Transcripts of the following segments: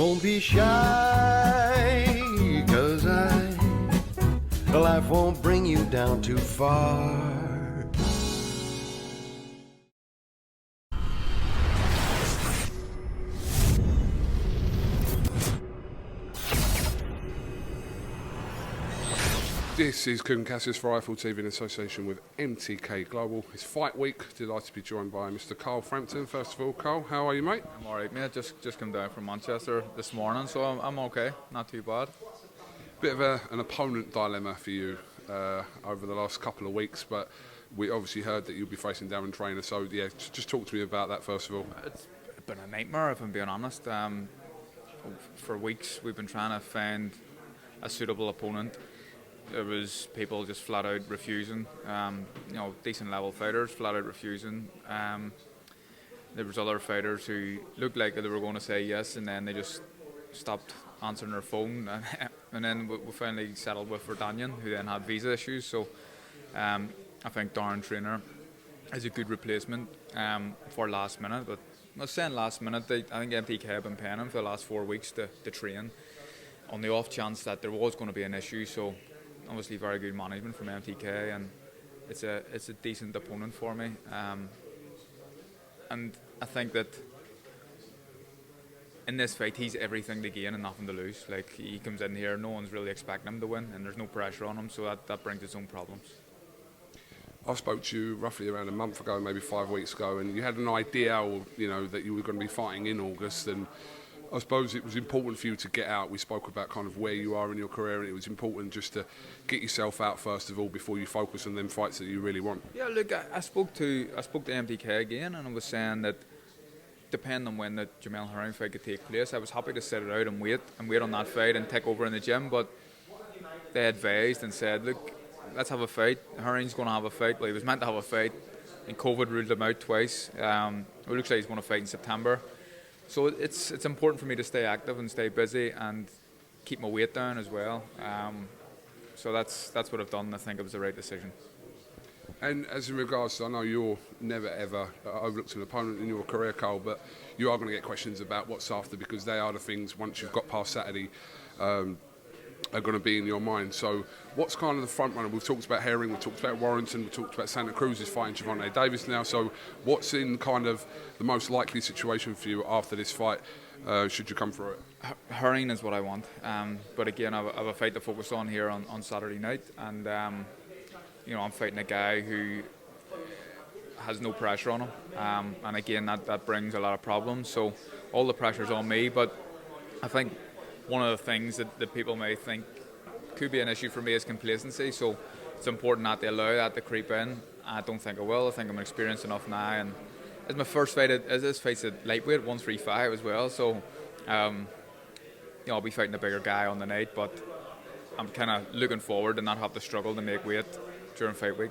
Don't be shy, 'cause life won't bring you down too far. This is KUGAN CASSIUS for Eiffel TV in association with MTK Global. It's fight week. Delighted to be joined by Mr. Frampton. First of all, Carl, how are you, mate? I'm alright, mate. Just come down from Manchester this morning, so I'm okay. Not too bad. Bit of an opponent dilemma for you over the last couple of weeks, but we obviously heard that you'll be facing Darren Trainer. So yeah, just talk to me about that first of all. It's been a nightmare, if I'm being honest. For weeks we've been trying to find a suitable opponent. There was people just flat out refusing, decent level fighters flat out refusing. There was other fighters who looked like they were going to say yes, and then they just stopped answering their phone. And then we finally settled with Verdanian, who then had visa issues. So I think Darren Trainer is a good replacement for last minute. But I was saying last minute, I think MTK have been paying him for the last 4 weeks to train on the off chance that there was going to be an issue. So obviously very good management from MTK, and it's a decent opponent for me, and I think that in this fight he's everything to gain and nothing to lose. Like, he comes in here, no one's really expecting him to win, and there's no pressure on him, so that brings its own problems. I spoke to you roughly around a month ago, maybe 5 weeks ago, and you had an idea, or that you were going to be fighting in August, and I suppose it was important for you to get out. We spoke about kind of where you are in your career, and it was important just to get yourself out first of all before you focus on them fights that you really want. Yeah, look, I spoke to MTK again, and I was saying that depending on when the Jamel Hearn fight could take place, I was happy to sit it out and wait on that fight and take over in the gym. But they advised and said, look, let's have a fight. Hearn's going to have a fight. Well, he was meant to have a fight, and COVID ruled him out twice. It looks like he's going to fight in September. So it's important for me to stay active and stay busy and keep my weight down as well. So that's what I've done. I think it was the right decision. And as in regards to, I know you're never ever overlooked an opponent in your career, Carl, but you are going to get questions about what's after, because they are the things, once you've got past Saturday, are going to be in your mind. So what's kind of the front runner? We've talked about Herring, we've talked about Warrington, we've talked about Santa Cruz is fighting Gervonta Davis now. So what's in kind of the most likely situation for you after this fight, should you come through it? Herring is what I want. But again, I have a fight to focus on here on Saturday night. And, I'm fighting a guy who has no pressure on him. And again, that brings a lot of problems. So all the pressure's on me. But I think one of the things that people may think could be an issue for me is complacency, so it's important not to allow that to creep in. I don't think I will. I think I'm experienced enough now, and it's my first fight. This fight's at lightweight, 135 as well, so I'll be fighting a bigger guy on the night, but I'm kind of looking forward to not have to struggle to make weight during fight week.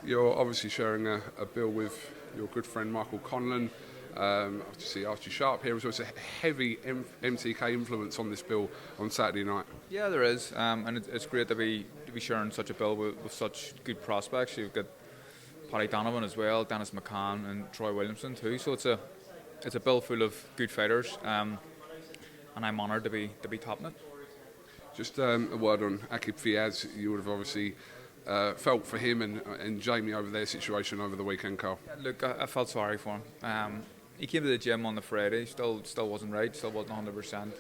You're obviously sharing a bill with your good friend Michael Conlon. I see Archie Sharp here as well. It's a heavy MTK influence on this bill on Saturday night. Yeah, there is, and it's great to be sharing such a bill with such good prospects. You've got Paddy Donovan as well, Dennis McCann, and Troy Williamson too. So it's a bill full of good fighters, and I'm honoured to be topping it. Just a word on Akib Fiaz. You would have obviously felt for him and Jamie over their situation over the weekend, Carl. Yeah, look, I felt sorry for him. He came to the gym on the Friday, still wasn't right, still wasn't 100%.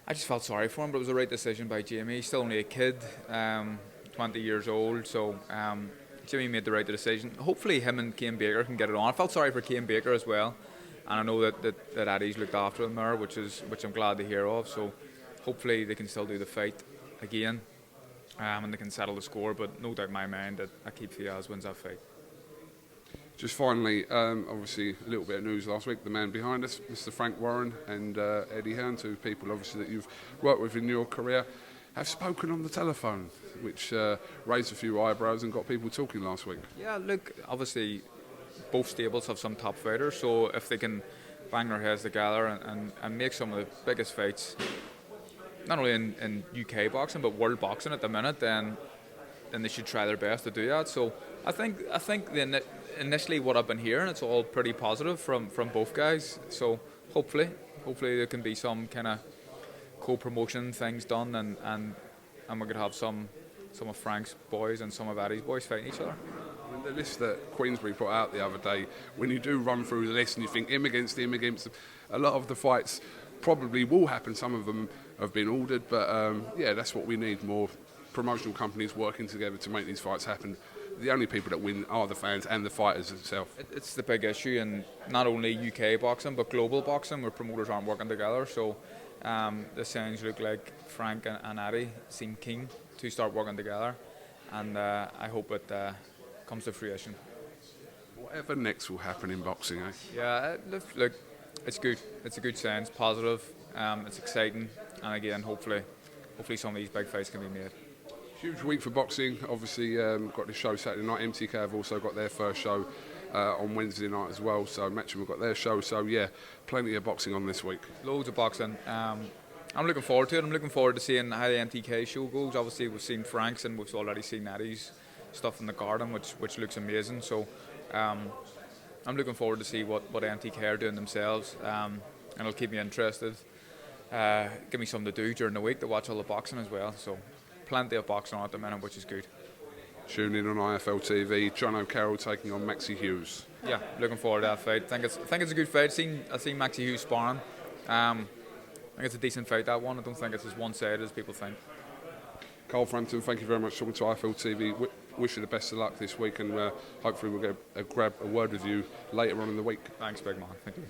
I just felt sorry for him, but it was the right decision by Jamie. He's still only a kid, 20 years old, so Jimmy made the right decision. Hopefully him and Kane Baker can get it on. I felt sorry for Kane Baker as well, and I know that Eddie's looked after him there, which I'm glad to hear of. So hopefully they can still do the fight again, and they can settle the score, but no doubt in my mind that Akib Fiaz wins that fight. Just finally, obviously a little bit of news last week. The man behind us, Mr. Frank Warren and Eddie Hearn, two people obviously that you've worked with in your career, have spoken on the telephone, which raised a few eyebrows and got people talking last week. Yeah, look, obviously both stables have some top fighters, so if they can bang their heads together and make some of the biggest fights, not only in UK boxing but world boxing at the minute, then they should try their best to do that. So I think initially what I've been hearing, it's all pretty positive from both guys. So hopefully there can be some kind of co-promotion things done, and we could have some of Frank's boys and some of Eddie's boys fighting each other. I mean, the list that Queensbury put out the other day, when you do run through the list and you think him against him, a lot of the fights probably will happen. Some of them have been ordered, but that's what we need, more promotional companies working together to make these fights happen. The only people that win are the fans and the fighters themselves. It's the big issue in not only UK boxing but global boxing, where promoters aren't working together. So the signs look like Frank and Eddie seem keen to start working together, and I hope it comes to fruition. Whatever next will happen in boxing, eh? Yeah, look, it's good. It's a good sign. It's positive. It's exciting, and again, hopefully some of these big fights can be made. Huge week for boxing. Obviously, got the show Saturday night. MTK have also got their first show on Wednesday night as well. So Matchroom have got their show. So yeah, plenty of boxing on this week. Loads of boxing. I'm looking forward to it. I'm looking forward to seeing how the MTK show goes. Obviously, we've seen Frank's and we've already seen Eddie's stuff in the garden, which looks amazing. So I'm looking forward to see what MTK are doing themselves, and it'll keep me interested. Give me something to do during the week to watch all the boxing as well. So plenty of boxing on at the minute, which is good. Tune in on IFL TV. John O'Carroll taking on Maxie Hughes. Yeah, looking forward to that fight. I think it's a good fight. I've seen Maxie Hughes sparring. I think it's a decent fight, that one. I don't think it's as one-sided as people think. Carl Frampton, thank you very much for talking to IFL TV. Wish you the best of luck this week, and hopefully we'll grab a word with you later on in the week. Thanks, big man. Thank you.